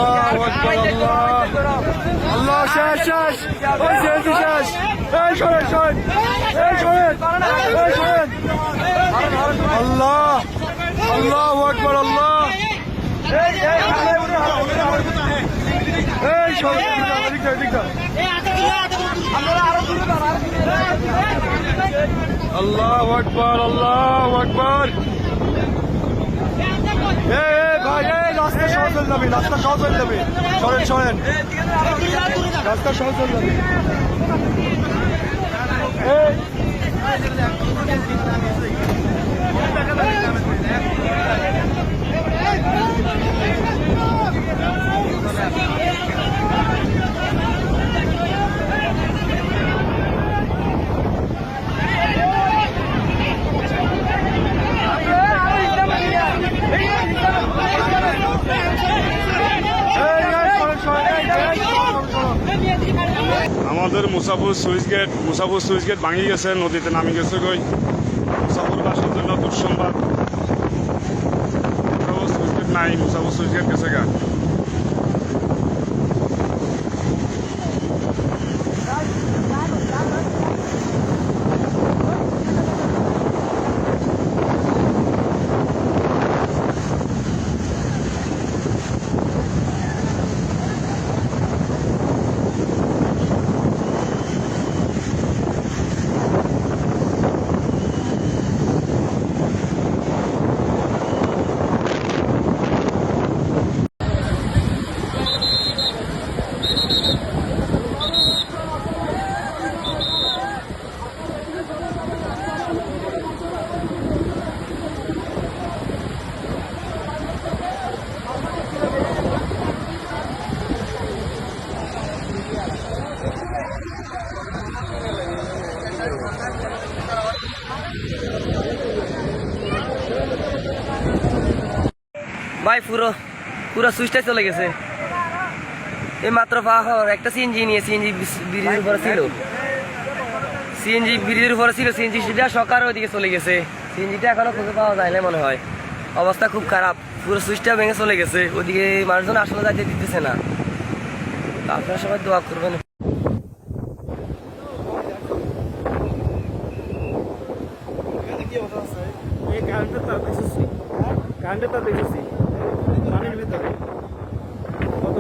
আল্লাহু আকবার, আল্লাহ শেষ শেষ, ওই শেষ শেষ, এই শোনেন শোনেন, এই শোনেন, এই শোনেন, আল্লাহ আল্লাহু আকবার, আল্লাহ এই শোনেন, আল্লাহু আকবার, আল্লাহু আকবার। ভাই রাস্তা সহজ হয়ে যাবে, রাস্তা সহজ হয়ে যাবে, সরেন সরেন, রাস্তা সহজ হয়ে যাবে। আমাদের মুসাফুর সুইচ গেট ভাঙি গেছে, নদীতে নামি গেছে কই। মুসাফুরবাসীর জন্য দুঃসংবাদ, সুইচ গেট নাই, মুসাফুর সুইচ গেট গেছে গা। ভাই পুরো সুইচটাই চলে গেছে। এই মাত্র পাওয়ার একটা সিএনজি নিয়ে, সিএনজি ব্রিজের উপরে ছিল, সিএনজি ব্রিজের উপরে ছিল, সিএনজি সেটা সকার ওইদিকে চলে গেছে। সিএনজিটা এখনো খুঁজে পাওয়া যায় না মনে হয়, অবস্থা খুব খারাপ, পুরো সুইচটা ভেঙে চলে গেছে। ওইদিকে মানুষজন আসলে যাইতে দিতেছে না। আপনারা সবাই দোয়া করবেন। কারেন্টের তার দেখেছি পানির ভিতরে কত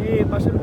এই পাশের